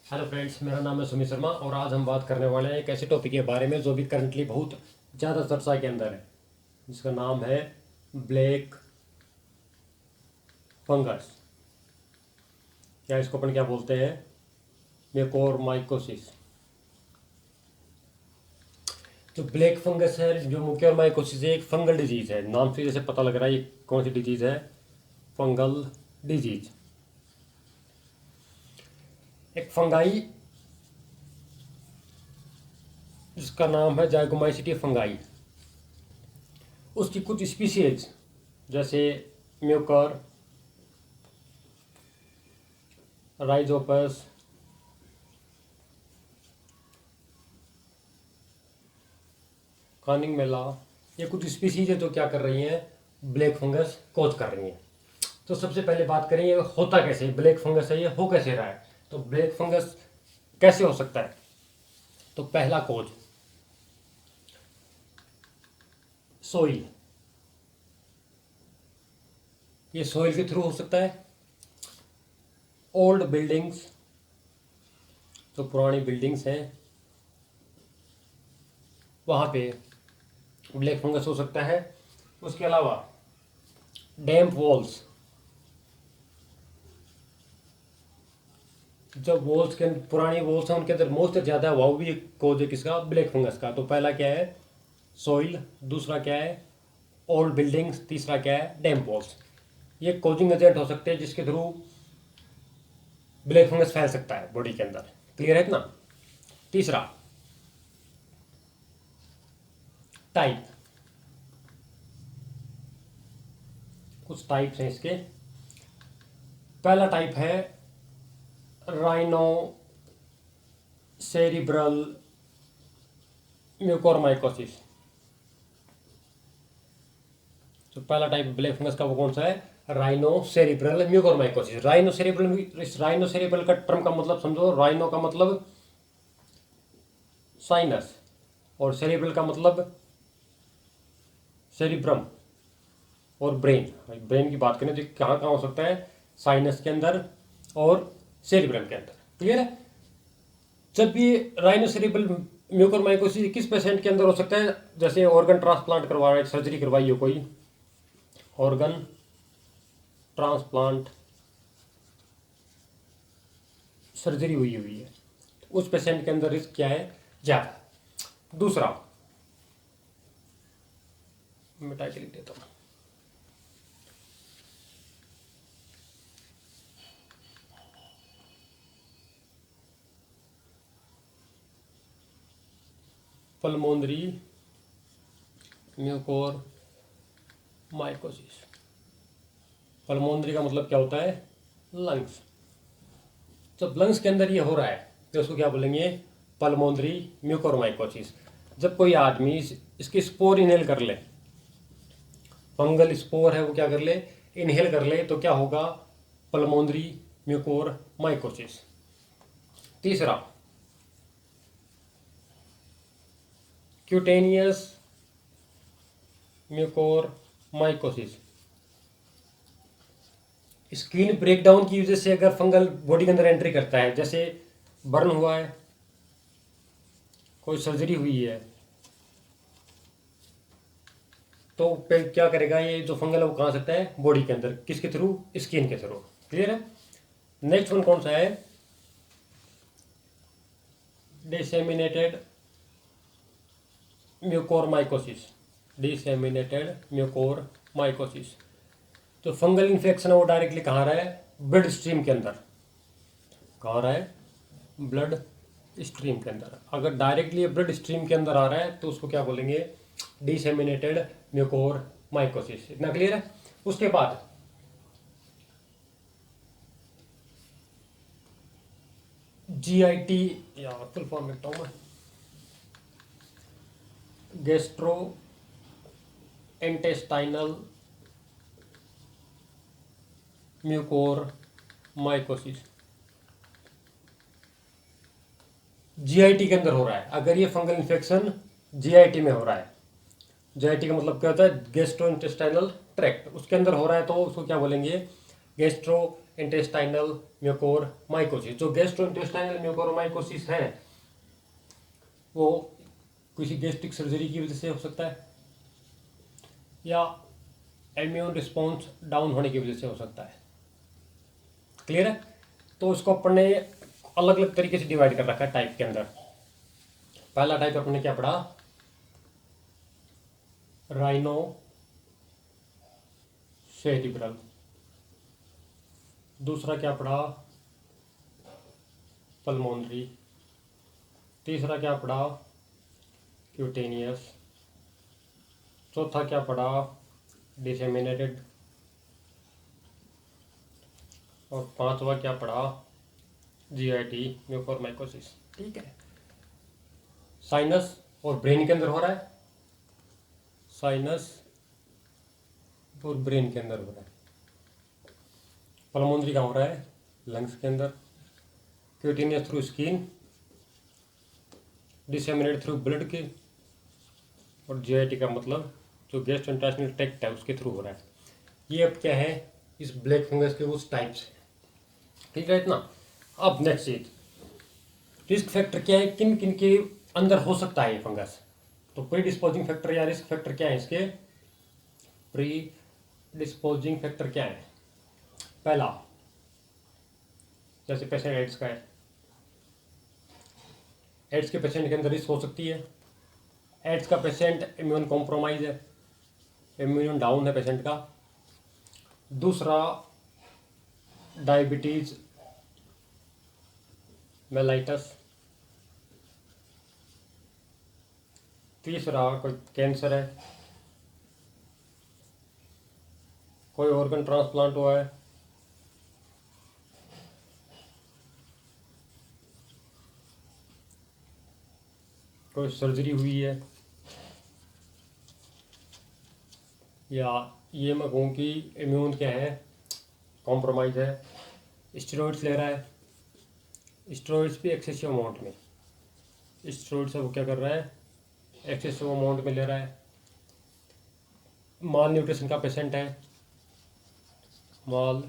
Hello friends, मेरा नाम है सुमित शर्मा और आज हम बात करने वाले हैं एक ऐसे टॉपिक के बारे में जो भी करंटली बहुत ज़्यादा चर्चा के अंदर है, जिसका नाम है ब्लैक फंगस, या इसको अपन क्या बोलते हैं, म्यूकोरमाइकोसिस। जो ब्लैक फंगस है, जो म्यूकोरमाइकोसिस है, एक फंगल डिजीज़ है। नाम से जैसे पता लग रहा है ये कौन सी डिजीज़ है, फंगल डिजीज। एक फंगाई जिसका नाम है जाइगोमाइसिटी फंगाई, उसकी कुछ स्पीसीज जैसे म्यूकर, राइजोपस, कॉनिंग मेला, ये कुछ स्पीसीज है जो क्या कर रही हैं, ब्लैक फंगस कॉज कर रही हैं। तो सबसे पहले बात करें ये होता कैसे, ब्लैक फंगस है ये हो कैसे रहा है, तो ब्लैक फंगस कैसे हो सकता है। तो पहला कॉज सोइल, ये सोइल के थ्रू हो सकता है। ओल्ड बिल्डिंग्स, जो पुरानी बिल्डिंग्स हैं वहाँ पे ब्लैक फंगस हो सकता है। उसके अलावा डैम्प वॉल्स, जब वॉल्स के पुरानी वॉल्स हैं उनके अंदर मोस्ट ज़्यादा है, वो भी एक कॉज है किसका, ब्लैक फंगस का। तो पहला क्या है, सोइल। दूसरा क्या है, ओल्ड बिल्डिंग्स। तीसरा क्या है, डैम्प वॉल्स। ये कोजिंग एजेंट हो सकते हैं जिसके थ्रू ब्लैक फंगस फैल सकता है बॉडी के अंदर। क्लियर है इतना। तीसरा टाइप, कुछ टाइप्स हैं इसके। पहला टाइप है राइनो सेरिब्रल म्यूकोरमाइकोसिस। तो पहला टाइप ब्लैक फंगस का वो कौन सा है, rhino cerebral mucormycosis. Rhino cerebral, इस राइनो सेरिब्रल का टर्म का मतलब समझो, राइनो का मतलब साइनस और सेरिब्रल का मतलब सेरिब्रम और ब्रेन। ब्रेन की बात करें तो कहाँ कहाँ हो सकता है, साइनस के अंदर और सेरिब्रम के अंदर। क्लियर है। जब ये राइनो सेरिब्रल म्यूकोरमाइकोसिस किस पेशेंट के अंदर हो सकता है, जैसे ऑर्गन ट्रांसप्लांट करवा रहा है, सर्जरी करवाई हो, कोई ऑर्गन ट्रांसप्लांट सर्जरी हुई हुई है, तो उस पेशेंट के अंदर रिस्क क्या है, ज़्यादा। दूसरा मिटा के लिख देता हूँ, पल्मोनरी म्यूकोरमाइकोसिस। पल्मोनरी का मतलब क्या होता है, लंग्स। जब लंग्स के अंदर ये हो रहा है तो उसको क्या बोलेंगे, पल्मोनरी म्यूकोरमाइकोसिस। जब कोई आदमी इसके स्पोर इनहेल कर ले, फंगल स्पोर है वो क्या कर ले, इनहेल कर ले, तो क्या होगा, पल्मोनरी म्यूकोरमाइकोसिस। तीसरा क्यूटेनियस म्यूकोरमाइकोसिस। स्किन ब्रेकडाउन की वजह से अगर फंगल बॉडी के अंदर एंट्री करता है, जैसे बर्न हुआ है, कोई सर्जरी हुई है, तो पे क्या करेगा, ये जो फंगल है वो कहाँ आ सकता है, बॉडी के अंदर, किसके थ्रू, स्किन के थ्रू। क्लियर है। नेक्स्ट वन कौन सा है, डिसेमिनेटेड म्यूकोरमाइकोसिस। डिसेमिनेटेड म्यूकोरमाइकोसिस, तो फंगल इन्फेक्शन है वो डायरेक्टली कहाँ आ रहा है, ब्लड स्ट्रीम के अंदर। कहाँ आ रहा है, ब्लड स्ट्रीम के अंदर। अगर डायरेक्टली ब्लड स्ट्रीम के अंदर आ रहा है तो उसको क्या बोलेंगे, डिसेमिनेटेड म्यूकोरमाइकोसिस। इतना क्लियर है। उसके बाद जीआईटी, या फुल फॉर्म लिखता हूँ मैं, गैस्ट्रो इंटेस्टाइनल म्यूकोरमाइकोसिस। जीआईटी के अंदर हो रहा है, अगर ये फंगल इन्फेक्शन जीआईटी में हो रहा है, जीआईटी का मतलब क्या होता है, गैस्ट्रो इंटेस्टाइनल ट्रैक्ट, उसके अंदर हो रहा है तो उसको क्या बोलेंगे, गैस्ट्रो इंटेस्टाइनल म्यूकोरमाइकोसिस। जो गैस्ट्रो इंटेस्टाइनल म्यूकोरमाइकोसिस है वो किसी गैस्ट्रिक सर्जरी की वजह से हो सकता है या इम्यून रिस्पॉन्स डाउन होने की वजह से हो सकता है। क्लियर है? तो इसको अपन ने अलग अलग तरीके से डिवाइड कर रखा है टाइप के अंदर। पहला टाइप अपन ने क्या पढ़ा? Rhino cerebral. दूसरा क्या पढ़ा? पल्मोनरी। तीसरा क्या पढ़ा? क्यूटेनियस। चौथा क्या पढ़ा? डिसेमिनेटेड। और पांचवा क्या पढ़ा? GIT mucormycosis. ठीक है, साइनस और ब्रेन के अंदर हो रहा है, साइनस और ब्रेन के अंदर हो रहा है। पल्मोनरी कहाँ हो रहा है? लंग्स के अंदर। Cutaneous through skin, disseminate through blood के, और जीआईटी का मतलब जो गैस्ट्रोइंटेस्टाइनल ट्रैक्ट है उसके थ्रू हो रहा है। ये अब क्या है? इस ब्लैक फंगस के उस टाइप्स है। ठीक है इतना। अब नेक्स्ट चीज, रिस्क फैक्टर क्या है, किन किन के अंदर हो सकता है ये फंगस। तो प्री डिस्पोजिंग फैक्टर या रिस्क फैक्टर क्या है इसके? प्री डिस्पोजिंग फैक्टर क्या है? पहला, जैसे पेशेंट एड्स का है, एड्स के पेशेंट के अंदर रिस्क हो सकती है। एड्स का पेशेंट इम्यून कॉम्प्रोमाइज है, इम्यून डाउन है पेशेंट का। दूसरा, डायबिटीज मेलाइटस। तीसरा, कोई कैंसर है, कोई ऑर्गन ट्रांसप्लांट हुआ है, कोई सर्जरी हुई है, या ये मैं कहूँ कि इम्यून क्या है, कॉम्प्रोमाइज है। स्टेरॉइड्स ले रहा है, स्टेरॉइड्स भी एक्सेसिव अमाउंट में, स्टेरॉइड्स वो क्या कर रहा है? एक्सेसिव अमाउंट में ले रहा है। माल न्यूट्रिशन का पेशेंट है, माल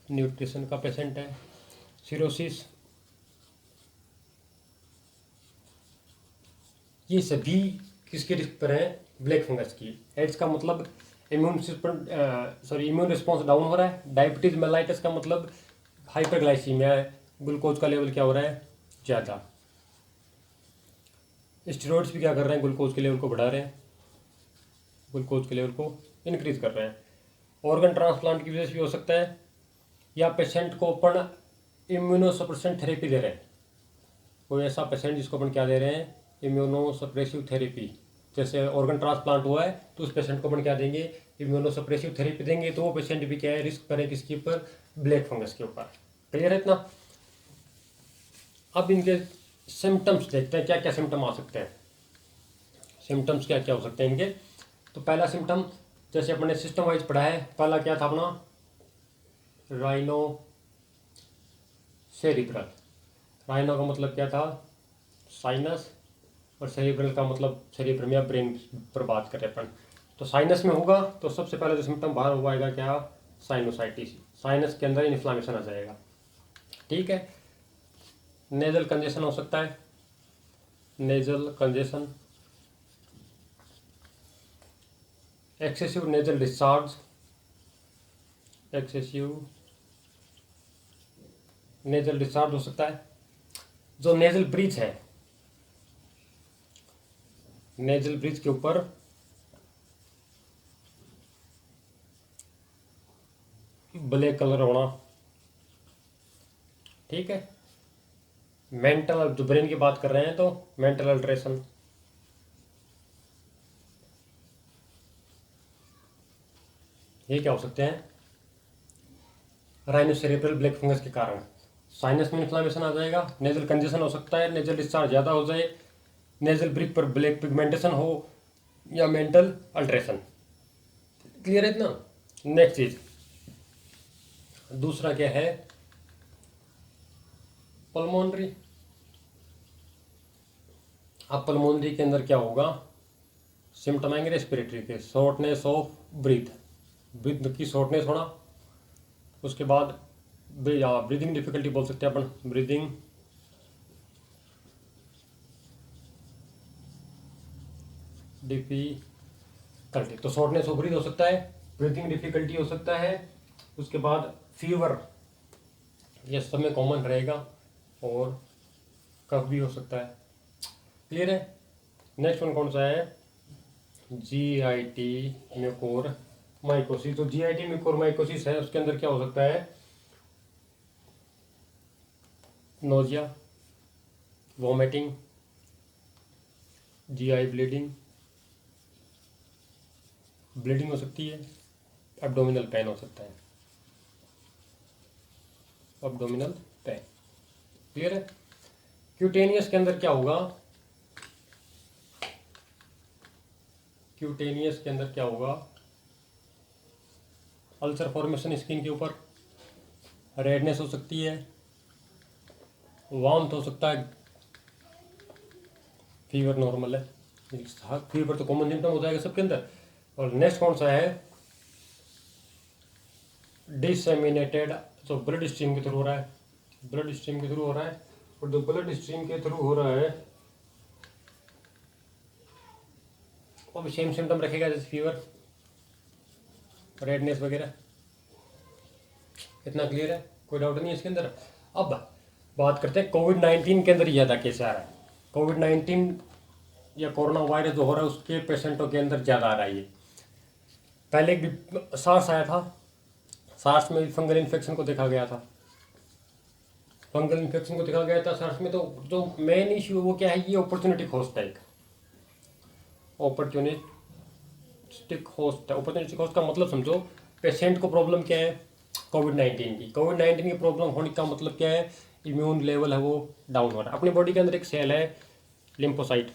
न्यूट्रिशन का पेशेंट है। सिरोसिस, ये सभी किसके रिस्क पर है? ब्लैक फंगस की। एड्स का मतलब इम्यून रिस्पॉन्स डाउन हो रहा है। डायबिटीज मेलाइटिस का मतलब हाइपरग्लाइसीमिया है, ग्लूकोज का लेवल क्या हो रहा है? ज़्यादा। स्टेरॉइड्स भी क्या कर रहे हैं? ग्लूकोज के लेवल को बढ़ा रहे हैं, ग्लूकोज के लेवल को इंक्रीज कर रहे हैं। ऑर्गन ट्रांसप्लांट की वजह से भी हो सकता है, या पेशेंट को अपन इम्यूनोसप्रेशन थेरेपी दे रहे हैं। कोई ऐसा पेशेंट जिसको अपन क्या दे रहे हैं? Immunosuppressive therapy. जैसे ऑर्गन ट्रांसप्लांट हुआ है तो उस पेशेंट को अपन क्या देंगे? इम्यूनोसप्रेसिव थेरेपी देंगे। तो वो पेशेंट भी क्या है? रिस्क करें किसके ऊपर? ब्लैक फंगस के ऊपर। क्लियर है इतना? अब इनके सिम्टम्स देखते हैं, क्या क्या सिम्टम आ सकते हैं। सिम्टम्स क्या क्या हो सकते हैं इनके। तो पहला सिम्टम, जैसे अपने सिस्टम वाइज पढ़ा है, पहला क्या था अपना? Rhino cerebral. राइनो का मतलब क्या था? साइनस, और सेरिब्रल का मतलब सेरिब्रम या ब्रेन पर बात करें अपन। तो साइनस में होगा तो सबसे पहले जो सिम्टम बाहर हुआ आएगा क्या? साइनोसाइटिस। साइनस के अंदर इन्फ्लामेशन आ जाएगा। ठीक है। नेजल कंजेशन हो सकता है, nasal congestion. Excessive nasal discharge, excessive nasal discharge हो सकता है। जो नेजल ब्रीथ है, नेजल ब्रिज के ऊपर ब्लैक कलर होना। ठीक है। मेंटल, जो ब्रेन की बात कर रहे हैं तो मेंटल अल्ट्रेशन। ये क्या हो सकते हैं? राइनोसेरेब्रल ब्लैक फंगस के कारण साइनस में इन्फ्लामेशन आ जाएगा, नेजल कंजेशन हो सकता है, नेजल डिस्चार्ज ज़्यादा हो जाए, नेजल ब्रिज पर ब्लैक पिगमेंटेशन हो, या मेंटल अल्ट्रेशन। क्लियर है इतना? नेक्स्ट चीज, दूसरा क्या है? पल्मोनरी। अब पल्मोनरी के अंदर क्या होगा? सिम्टम आएंगे रेस्पिरेटरी के, शॉर्टनेस ऑफ ब्रीथ, ब्रीथ की शॉर्टनेस होना, उसके बाद ब्रीदिंग डिफिकल्टी बोल सकते हैं अपन, ब्रीदिंग डिफिकल्टी, तो शॉर्टनेस ऑफ ब्रीथ हो सकता है, ब्रीदिंग डिफिकल्टी हो सकता है, उसके बाद फीवर, ये सब में कॉमन रहेगा, और कफ भी हो सकता है। क्लियर है। नेक्स्ट वन कौन सा है, GIT म्यूकोरमाइकोसिस। तो GIT म्यूकोरमाइकोसिस है, उसके अंदर क्या हो सकता है, नोजिया, वॉमिटिंग, GI ब्लीडिंग हो सकती है, एब्डोमिनल पेन हो सकता है, एब्डोमिनल पेन। क्लियर है। क्यूटेनियस के अंदर क्या होगा, क्यूटेनियस के अंदर क्या होगा, अल्सर फॉर्मेशन स्किन के ऊपर, रेडनेस हो सकती है, वार्मथ हो सकता है, फीवर नॉर्मल है, फीवर तो कॉमन सिम्टम हो जाएगा सबके अंदर। और नेक्स्ट कौन सा है, डिसएमिनेटेड, जो ब्लड स्ट्रीम के थ्रू हो रहा है, ब्लड स्ट्रीम के थ्रू हो रहा है, और जो ब्लड स्ट्रीम के थ्रू हो रहा है वो भी सेम सिम्टम रखेगा, जैसे फीवर, रेडनेस वगैरह। इतना क्लियर है, कोई डाउट नहीं है इसके अंदर। अब बात करते हैं कोविड-19 के अंदर ज़्यादा कैसे आ रहा है। कोविड-19 या कोरोना वायरस जो हो रहा है उसके पेशेंटों के अंदर ज़्यादा आ रहा है। ये पहले भी सार्स आया था, सार्स में भी फंगल इन्फेक्शन को देखा गया था, फंगल इन्फेक्शन को देखा गया था सार्स में। तो जो मेन इश्यू वो क्या है, ये अपॉर्चुनिटी कॉस्ट है, एक अपॉर्चुनिस्टिक होस्ट है। अपॉर्चुनिस्टिक होस्ट का मतलब समझो, पेशेंट को प्रॉब्लम क्या है, कोविड-19 की। कोविड-19 की प्रॉब्लम होने का मतलब क्या है, इम्यून लेवल है वो डाउन हो रहा है। अपनी बॉडी के अंदर एक सेल है लिम्फोसाइट,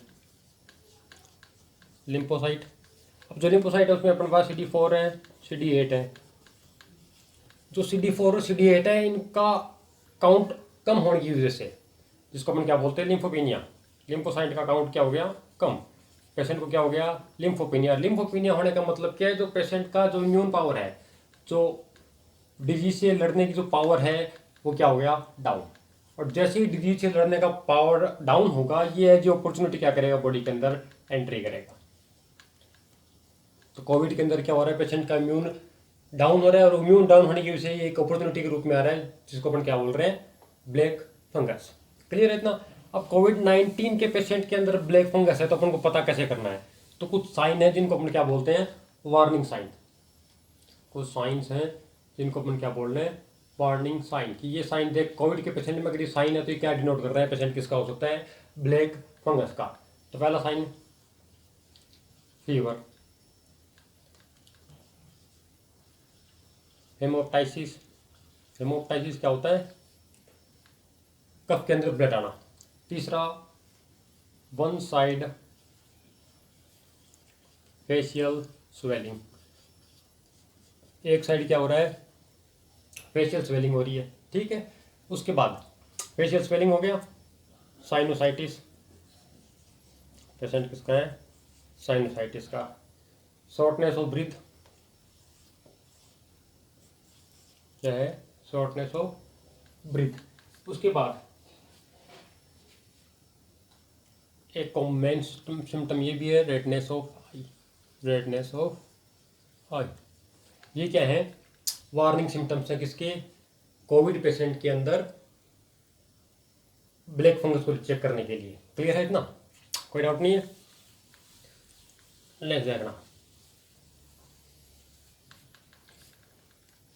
लिम्फोसाइट। अब जो लिम्फोसाइट है उसमें अपने पास CD4 है, CD8 है। जो CD4 और CD8 है, इनका काउंट कम होने की वजह से, जिसको अपन क्या बोलते हैं, लिम्फोपीनिया, लिम्फोसाइट का काउंट क्या हो गया, कम। पेशेंट को क्या हो गया, लिम्फोपीनिया। लिम्फोपीनिया होने का मतलब क्या है, जो पेशेंट का जो इम्यून पावर है, जो डिजीज से लड़ने की जो पावर है, वो क्या हो गया, डाउन। और जैसे ही डिजीज से लड़ने का पावर डाउन होगा, ये है जो अपॉर्चुनिटी क्या करेगा, बॉडी के अंदर एंट्री करेगा। तो कोविड के अंदर क्या हो रहा है, पेशेंट का इम्यून डाउन हो रहा है, और इम्यून डाउन होने की वजह से ये एक अपॉर्चुनिटी के रूप में आ रहा है, जिसको अपन क्या बोल रहे हैं, ब्लैक फंगस। क्लियर है इतना। अब कोविड-19 के पेशेंट के अंदर ब्लैक फंगस है, तो अपन को पता कैसे करना है, तो कुछ साइन है जिनको अपन क्या बोलते हैं, वार्निंग साइन। कुछ साइंस हैं जिनको अपन क्या बोल रहे हैं, वार्निंग साइन। कि ये साइन देख, कोविड के पेशेंट में अगर ये साइन है तो ये क्या डिनोट कर रहा है, पेशेंट किसका हो सकता है, ब्लैक फंगस का। तो पहला साइन, फीवर, हेमोप्टाइसिस। हेमोप्टाइसिस क्या होता है, कफ के अंदर ब्लड आना। तीसरा, वन साइड फेशियल स्वेलिंग, एक साइड क्या हो रहा है, फेशियल स्वेलिंग हो रही है। ठीक है। उसके बाद फेशियल स्वेलिंग हो गया, साइनोसाइटिस, पेशेंट किसका है, साइनोसाइटिस का। शॉर्टनेस ऑफ ब्रीथ, क्या है, शॉर्टनेस ऑफ ब्रीथ। उसके बाद एक कॉमन सिम्टम ये भी है, redness of eye, redness of eye. ये क्या है, वार्निंग सिम्टम्स है किसके, कोविड पेशेंट के अंदर ब्लैक फंगस को चेक करने के लिए। क्लियर है इतना, कोई डाउट नहीं है। लेट्स देखना,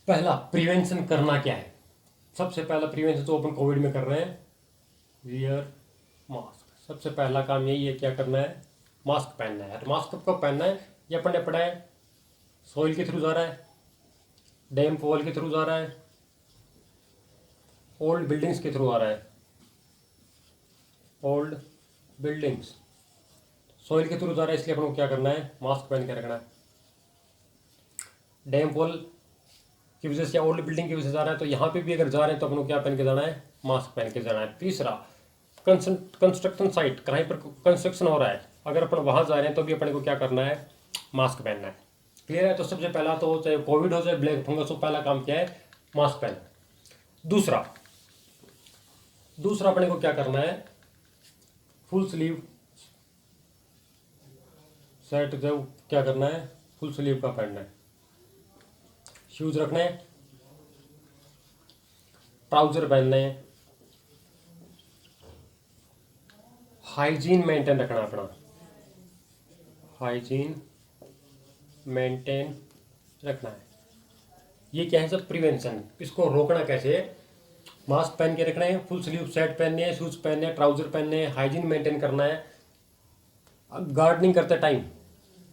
पहला प्रिवेंशन करना क्या है। सबसे पहला प्रिवेंशन तो अपन कोविड में कर रहे हैं, वियर मास्क। सबसे पहला काम यही है, क्या करना है, मास्क पहनना है। मास्क कब पहनना है, ये अपन ने पढ़ा है, सॉइल के थ्रू जा रहा है, डैम्प वॉल के थ्रू जा रहा है, ओल्ड बिल्डिंग्स के थ्रू आ रहा है, ओल्ड बिल्डिंग्स, सॉइल के थ्रू जा रहा है, इसलिए अपन को क्या करना है, मास्क पहन के रखना है। डैम्प वॉल की वजह से या ओल्ड बिल्डिंग की वजह से जा रहा है, तो यहाँ पे भी अगर जा रहे हैं तो अपन को क्या पहन के जाना है, मास्क पहन के जाना है। तीसरा, कंस्ट्रक्शन साइट, कहीं पर कंस्ट्रक्शन हो रहा है, अगर अपन वहाँ जा रहे हैं तो भी अपन को क्या करना है, मास्क पहनना है। क्लियर है। तो सबसे पहला तो चाहे कोविड हो चाहे ब्लैक फंगस हो, पहला काम क्या है, मास्क पहनना है। दूसरा अपने को क्या करना है, फुल स्लीव शर्ट जो क्या करना है, फुल स्लीव का पहनना है। शूज रखने हैं, ट्राउजर पहनने हैं, हाइजीन मेंटेन रखना अपना, हाइजीन मेंटेन रखना है। ये क्या है सब प्रिवेंशन। इसको रोकना कैसे है, मास्क पहन के रखना है, फुल स्लीव शर्ट पहनने हैं, शूज पहनने हैं, ट्राउजर पहनने हैं, हाइजीन मेंटेन करना है। गार्डनिंग करते टाइम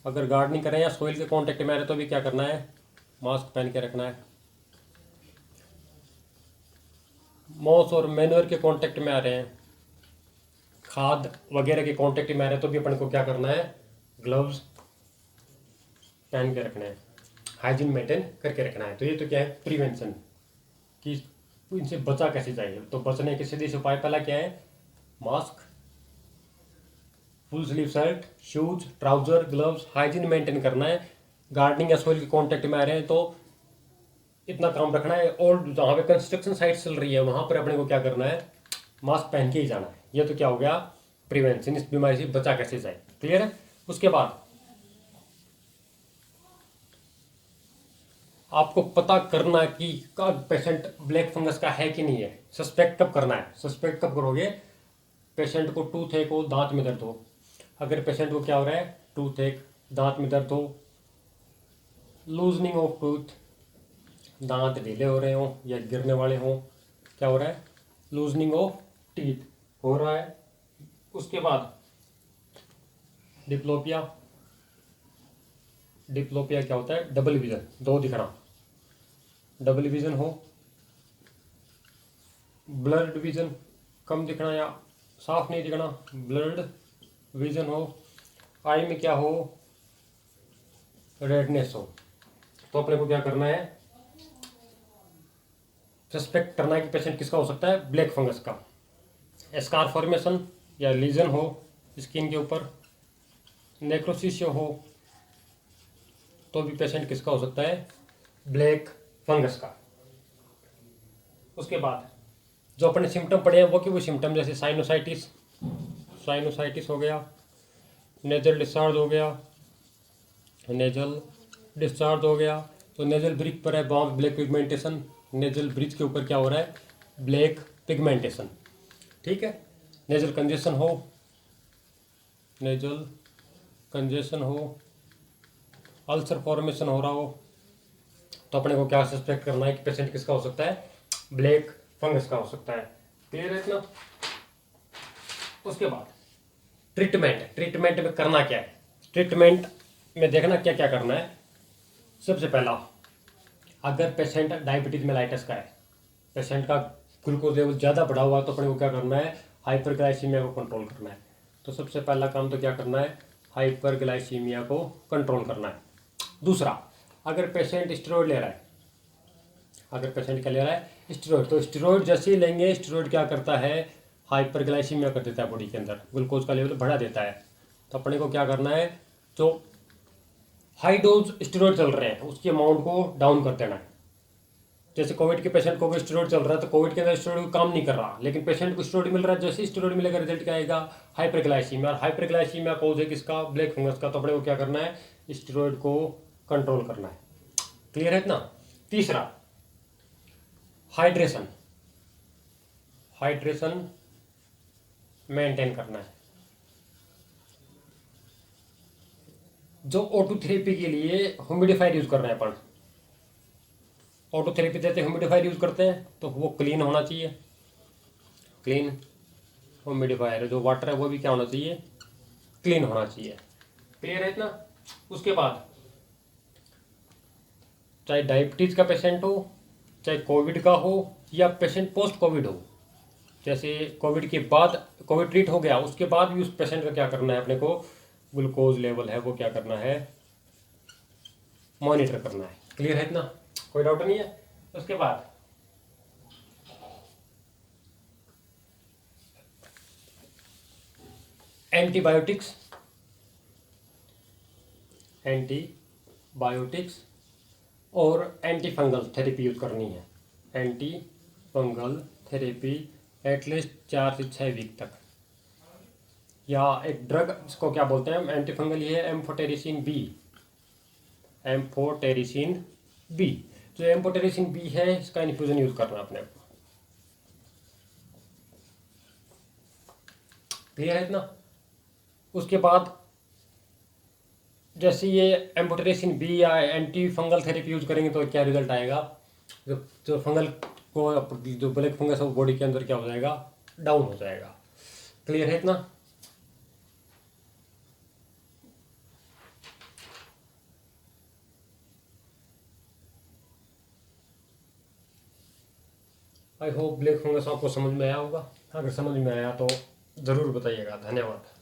अगर गार्डनिंग करें या सोइल के कांटेक्ट में आ रहे तो भी क्या करना है, मास्क पहन के रखना है। मॉस और मैन्योर के कांटेक्ट में आ रहे हैं, खाद वगैरह के कांटेक्ट में आ रहे हैं तो भी अपन को क्या करना है, ग्लव्स पहन के रखना है, हाइजीन मेंटेन करके रखना है। तो ये तो क्या है प्रिवेंशन कि इनसे बचा कैसे जाए। तो बचने के सीधे से उपाय पहला क्या है, mask, full sleeve shirt, shoes, trouser, gloves, hygiene maintain करना है। गार्डनिंग या सोइल के कांटेक्ट में आ रहे हैं तो इतना काम रखना है। और जहाँ पे कंस्ट्रक्शन साइट चल रही है वहां पर अपने को क्या करना है, मास्क पहन के ही जाना है। ये तो क्या हो गया प्रिवेंशन, इस बीमारी से बचा कैसे जाए। क्लियर है। उसके बाद आपको पता करना कि कब पेशेंट ब्लैक फंगस का है कि नहीं है। सस्पेक्ट कब करना है, सस्पेक्ट कब करोगे, पेशेंट को टूथ एक हो, दांत में दर्द हो। अगर पेशेंट को क्या हो रहा है, टूथ एक, दांत में दर्द हो, लूजनिंग ऑफ टूथ, दांत ढीले हो रहे हो या गिरने वाले हो, क्या हो रहा है, लूजनिंग ऑफ टीथ हो रहा है। उसके बाद डिप्लोपिया, डिप्लोपिया क्या होता है, डबल विजन, दो दिखना, डबल विजन हो, ब्लर्ड विजन, कम दिखना या साफ नहीं दिखना, ब्लर्ड विजन हो, आई में क्या हो, रेडनेस हो। तो अपने को क्या करना है, सस्पेक्ट करना है कि पेशेंट किसका हो सकता है, ब्लैक फंगस का। स्कार फॉर्मेशन या लीजन हो स्किन के ऊपर, नेक्रोसिस हो तो भी पेशेंट किसका हो सकता है, ब्लैक फंगस का। उसके बाद जो अपने सिम्टम पड़े हैं वो कि वो सिम्टम जैसे साइनोसाइटिस, साइनोसाइटिस हो गया, नेजल डिस्चार्ज हो गया, नेजल डिस्चार्ज हो गया तो नेजल ब्रिज पर है bounce black pigmentation, nasal bridge के ऊपर क्या हो रहा है, ब्लैक पिगमेंटेशन। ठीक है। नेजल कंजेशन हो, नेजल कंजेशन हो, अल्सर फॉर्मेशन हो रहा हो तो अपने को क्या सस्पेक्ट करना है कि पेशेंट किसका हो सकता है, ब्लैक फंगस का हो सकता है। क्लियर है इतना। उसके बाद ट्रीटमेंट, ट्रीटमेंट में करना क्या है, ट्रीटमेंट में देखना क्या क्या करना है। सबसे पहला, अगर पेशेंट डायबिटीज मेलाइटस का है, पेशेंट का ग्लूकोज लेवल ज़्यादा बढ़ा हुआ है तो अपने को क्या करना है, हाइपरग्लाइसीमिया को कंट्रोल करना है। तो सबसे पहला काम तो क्या करना है, हाइपरग्लाइसीमिया को कंट्रोल करना है। दूसरा, अगर पेशेंट स्टेरॉइड ले रहा है, अगर पेशेंट क्या ले रहा है, स्टेरॉइड, तो स्टेरॉइड जैसे ही लेंगे स्टेरॉइड क्या करता है, हाइपरग्लाइसीमिया कर देता है, बॉडी के अंदर ग्लूकोज का लेवल बढ़ा देता है। तो अपने को क्या करना है, जो हाई डोज स्टेरॉइड चल रहे हैं उसकी अमाउंट को डाउन कर देना है। जैसे कोविड के पेशेंट को भी स्टेरॉइड चल रहा है तो कोविड के अंदर स्टेरॉइड काम नहीं कर रहा, लेकिन पेशेंट को स्टेरॉइड मिल रहा है, जैसे स्टेरॉइड मिलेगा रिजल्ट क्या आएगा, हाइपरग्लाइसीमिया। और हाइपरग्लाइसीमिया कॉज है किसका, ब्लैक फंगस का। तो अपने को क्या करना है, स्टेरॉइड को कंट्रोल करना है। क्लियर है इतना। तीसरा, हाइड्रेशन, हाइड्रेशन मेंटेन करना है। जो O2 थेरेपी के लिए ह्यूमिडिफायर यूज कर रहे हैं अपन, ऑटो थेरेपी देते ह्यूमिडिफायर यूज करते हैं तो वो क्लीन होना चाहिए, क्लीन ह्यूमिडिफायर, जो वाटर है वो भी क्या होना चाहिए, क्लीन होना चाहिए। क्लियर है इतना। उसके बाद चाहे डायबिटीज का पेशेंट हो, चाहे कोविड का हो या पेशेंट पोस्ट कोविड हो, जैसे कोविड के बाद कोविड ट्रीट हो गया उसके बाद भी उस पेशेंट का क्या करना है, अपने को ग्लूकोज लेवल है वो क्या करना है, मॉनिटर करना है। क्लियर है इतना, कोई डाउट नहीं है। उसके बाद एंटीबायोटिक्स, एंटीबायोटिक्स और एंटी फंगल थेरेपी यूज करनी है। एंटी फंगल थेरेपी एटलीस्ट 4 से 6 वीक तक, या एक ड्रग इसको क्या बोलते हैं एंटी फंगल, ये है एम्फोटेरिसिन बी। एम्फोटेरिसिन बी, जो एम्फोटेरिसिन बी है इसका इन्फ्यूजन यूज करना अपने को। क्लियर है इतना। उसके बाद जैसे ये एम्फोटेरिसिन बी या एंटी फंगल थेरेपी यूज करेंगे तो क्या रिजल्ट आएगा, जो फंगल को, जो ब्लैक फंगस है वो बॉडी के अंदर क्या हो जाएगा, डाउन हो जाएगा। क्लियर है इतना। आई होप ब्लैक फंगस आपको समझ में आया होगा। अगर समझ में आया तो ज़रूर बताइएगा। धन्यवाद।